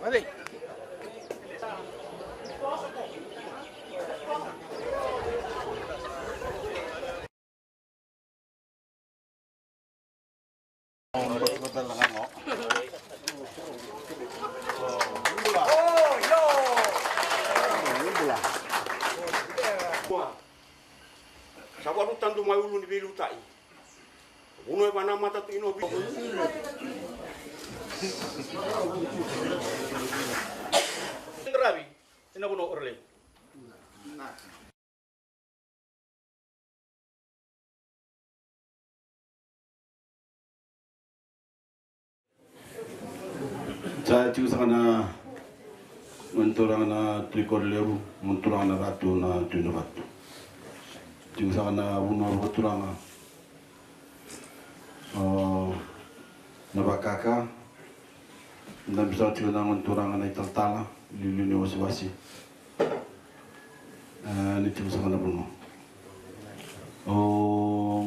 Mari. Sawaru tandu mai ulu ni bilu tai. Uno e mana mata tu ino bilu. Rabi, ina kuno orle. Saya juga sana menturang na trikor leru, menturang na ratu na tuna ratu. Juga sana bunor beturang na bakaka. Dan bisa juga na menturang na italtala, lili wasi-wasi. Ini juga sana bunor.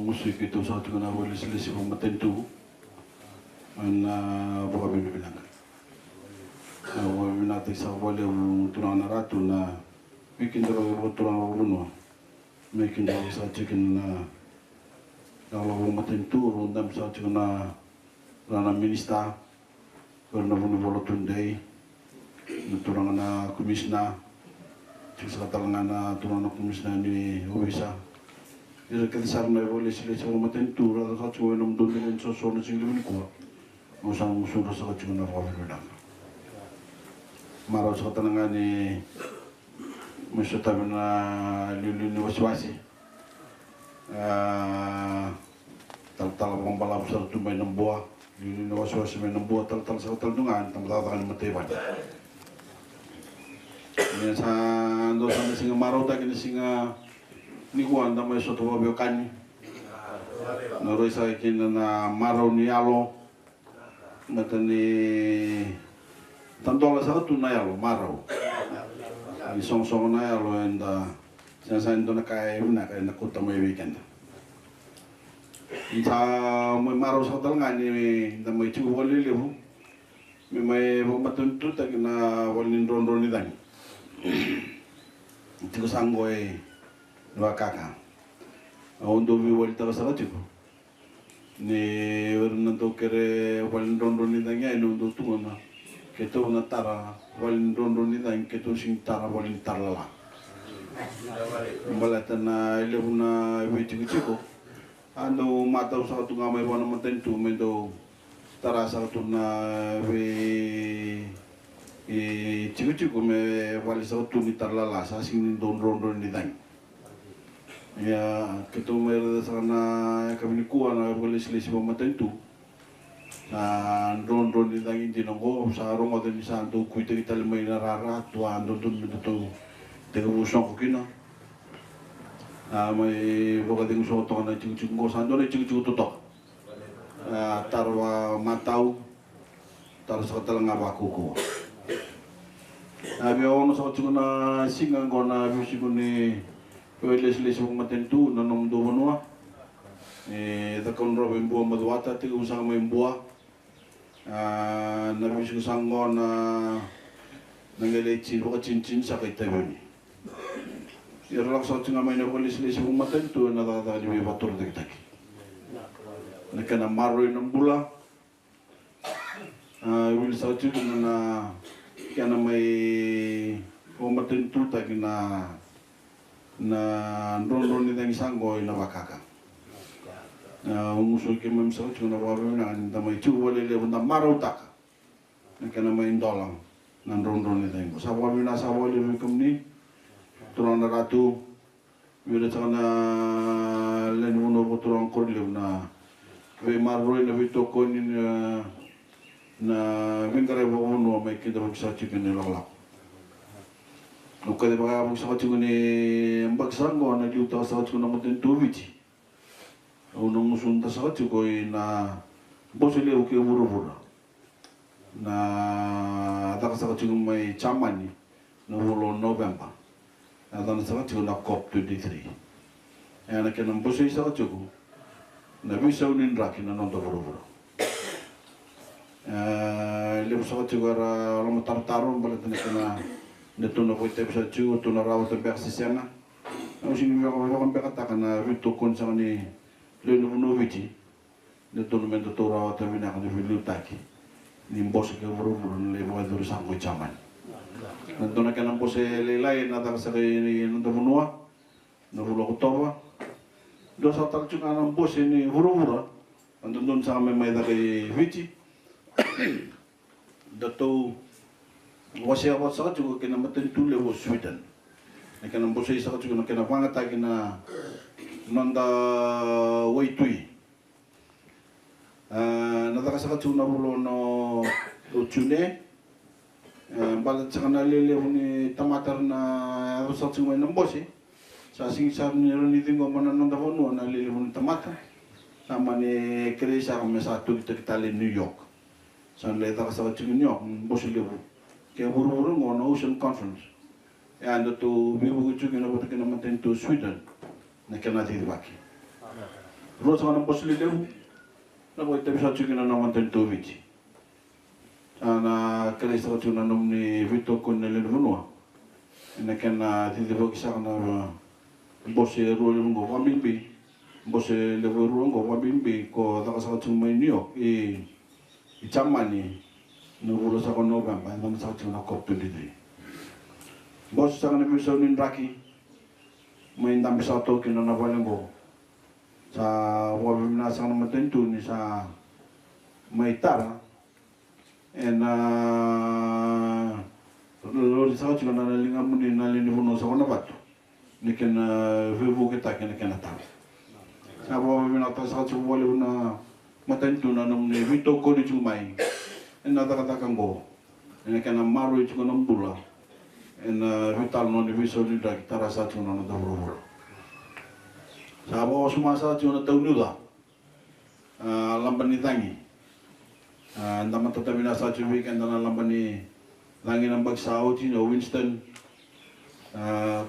Musik itu saya juga na boleh selesai pematentu. Na buka bilang. Minati sa wale turang na ratu na bikin daro turang buno making daro sa chicken na kalau matin turu ndam sa chicken na rana minista karena buno bolo tunday turang na komisna sa talangan na turang na komisna ni Uwisa ira kadisar na wale sila sa matin turu sa chicken na mdulin sa sona singlim ko usang musura sa chicken na wale Marau sa katanangan ni masyata na lulu ni wasi-wasi tal-tal akong balap sa tumay ng buwa lulu ni wasi-wasi may ng buwa tal-tal sa katalungan tamatatakan ng matiwan yan sa ando sa nasinga marau ta kinasinga ni Juan na may soto mabiokan naroy sa ikin na marau ni alo nata ni tanto la sa tu na yalo marau ni song na yalo enda sa ndo na kay na kuta mo weekend ita mo marau sa talangan ni na may chu wali lebu may matuntu ta na walin ron ni dan tiko sanggoy wa kaka ondo vi wali ta sa tiko ni werna to kere walin ron ni dan ya no ndo tu na keto na tara walin rondo ni dan keto sing tara walin tarala balatan na ilebu na wechiko ando mata sa tu ngamay wana matentu mendo tara sa tu na we chiko me wali sa tu ni tarala sa sing don rondo ni dan ya keto mer sa na kami kuwa na wali sili matentu na ron di tangi dinongo sa rongo din sa ando kuita kita lemay narara tu ando dun to tega busong ko kina may boka ding so to na ching ko sa ando na ching to tarwa matau tar sa talanga ba ko abi ono sa ching na singa ko na bisi ko ni les mo matentu na nom do bonwa da kon robin buwa madwata tega usang may buwa nabis ko sanggo na nangalechin ko cincin sa kay tabi irlak sa tinga may napolis-lis mo matentu na tatali may batur dagdag nakana maroy ng bula wil sa tinga na kana may matentu tag na ron ni dang sanggo na bakaka umusul ke memang cuma walau na damai cuba lele benda marau tak, nak kena main dolang, nan ron itu yang. Sahabat mina sahabat lele kemni, turun ratu, bila cakap na lain mana pun turun kor lele na, we marau na we toko ni na wingkare bawa nu amai kita bisa cikin ni lalak. Luka de bagai bisa cikin ni ambak sanggo na diutak sa cikin nama tentu biji. Unong musunta sa ko na bosile uke buru-buru na ataka sa ko may chaman ni no hulo November na sa ko na COP23 ana kenang bosile sa ko na bisa unin raki na nonto buru-buru Le sa tu gara lo tartaro bala tene kana ne tono ko te sa tu tono rawo te ber sisena o sini me ko be kata kana vitu kon sa ni le no viti ne tono me to rawo te mina kana vilu taki ni mbos ke vuru le mo dur sa ko chaman na tono kana mbos le lai na ta sa ni no munua no vulo ko towa do sa tal tu kana mbos ni vuru andun sa me mai da ke viti dato wase apa sa juga kena matentu le Sweden ne kena mbosai sa juga kena pangata kena nanda waitui nada sa juga na bulo no uchune balat sa kana lele ni tamatar na sa juga na mbosi sa sing sa ni ro ni tingo mana nanda hono na lele ni tamatar sama ni kresa kami satu kita le New York san le ta sa chu New York bos le ke buru ngono Ocean Conference e ando to vivo chu ke na bota ke na maten to Sweden na ke na ti baki ro sa na bos le na bota bisa chu ke na maten to viti ana ke sa chu na nom ni vito con le no na ke na ti baki sa na bos e ro le ngo wa mimbi bos e le ro ngo wa mimbi ko ta sa chu mai New York I chamani no bulo sa kono ba ba ndam sa tuna kop tu didi bos sa na biso nin raki mai ndam sa to kino na valengo sa wabi na sa na matentu ni sa mai tara en lo sa tuna na linga muni na lini buno sa kono batu ni ken vivu kita ken tara sa wabi na ta sa tuna wale na matentu na nom ne vito ko ni chumai ena ta kango ena kana maru chu no bula ena vital no ni viso ni da tara sa chu no da buru sa bo suma sa chu no tau nuda lambani tangi ndama ta tamina sa chu weekend na lambani langi nambag sa oti no Winston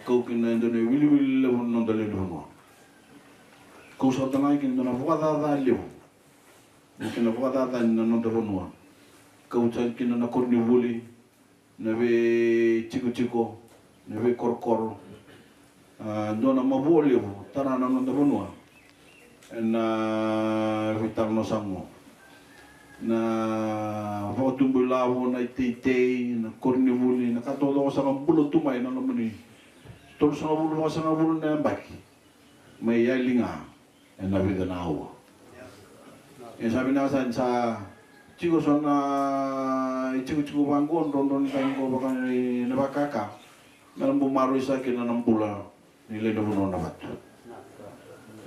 ko kin ndo ne wili no dale no ko sa ta ngai kin na fuada da leo kena buat ada na no dono kau cak kena na korni buli na be chico na be kor dona maboli tara na no dono na vital no sango na votu bulawo na tite na korni buli na katodo sa bulo tumay na mani tol sa bulo na baki may yalinga na vida na awa sabi na sa chico son chico bangon rondon tango baka na bakaka meron bumaro sa akin na ng pula nila doon na bato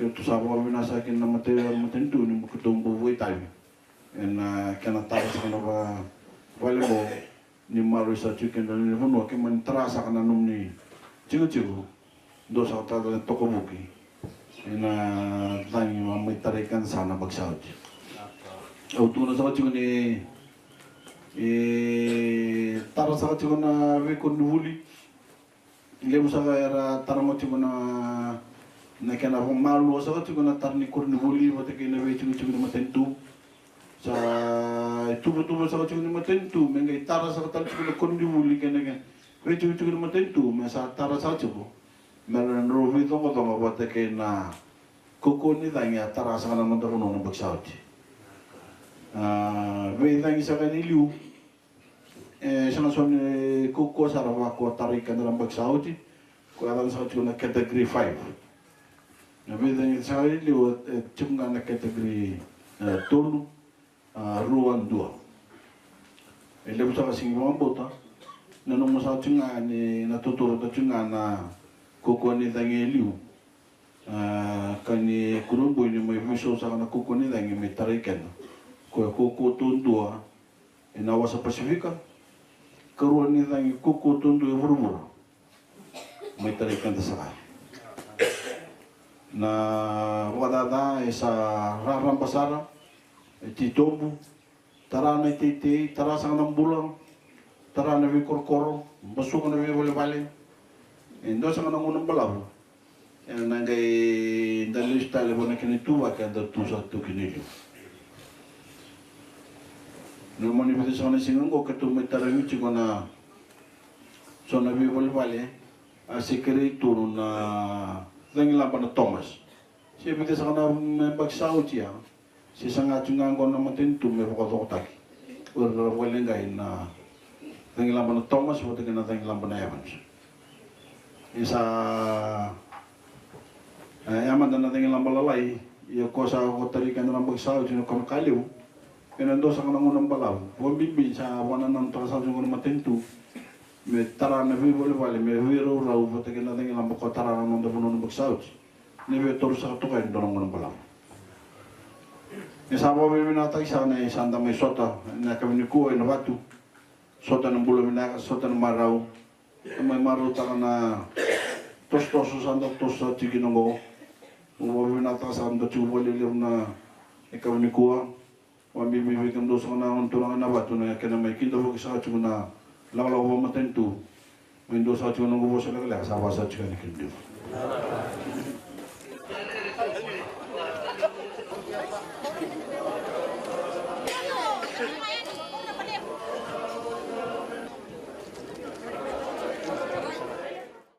ito sa mga binasa akin na matinto ni kutong bubuhay tayo and kanatapos ka na ba wala mo ni maro sa chicken na nilimuno akin man trasa ka na nung ni chico do sa katata ng tokobuki na tangi may tarikan sana bagsawad auto na sa chico ni tara sa chico na wikon huli lemo sa kaya tara mo chico na kaya malu sa chico na tarni kurni huli mati kaya na chico na matentu sa tubo sa chico na matentu mengay tara sa kaya chico na kurni huli kaya na chico na matentu sa tara sa chico meron rovi tongo mati kaya na kukuni tanya tara sa kanang mandaruno ng bagsawad Vedang isa kaniliu sana son kuko sarava ko tarikan dalam bagsawdi ko alam sa na category 5 na vedang isa kaniliu chunga na category tolu ruan dua ele busa kasing mambota na nung sa chunga ni natuturo ta chunga na kuko ni tangeliu kani kurumbo ni may viso sa na kuko ni tangi may tarikan kuko tundua inawa sa Pasifika karuan ni tangi kuko tundu hurumur may tarikan ta sa na wadada sa rarampasara titombu tara na titi tara sa ng bulang tara na korkoro basuk na bale endo sa ng unang balaw nangay dalis tale bona kinituwa kada tu sa tu kinilo no moni bito sa kana singon ko ketum metarami chiko na so na bibol vale a sekretu na dengila pa na Thomas si bito sa kana bagsao siya si sanga chungang ko na matintu me ko taki ur wala ngai na dengila pa na Thomas o dengila pa na Evans isa yaman na dengila pa lalai iyo ko sa ko tari kan na bagsao sino kono kaliw Kenando sa kanang unang balaw, wabibin sa wanan ng trasal yung unang matintu, may tara na vibol-vali, may hiro raw, patakin natin ilang bako tara na ng dapunan ng bagsawd. Niwe toro sa katukain doon ng unang balaw. Isama may minatay sana isanda may sota, na kami ni Kuya na batu, sota ng bulo minaka, sota ng maraw, may maraw taka na tos-toso sa tos sa tiginongo, umabi minatay sa kanda tsubo lilim na ikaw ni Kuya, Wambi kam dosa na unturang na batu na kena may kinto ko sa chu na lawlaw wa matentu. Windows sa chu na go sa lagla sa wasa chu ni kinto.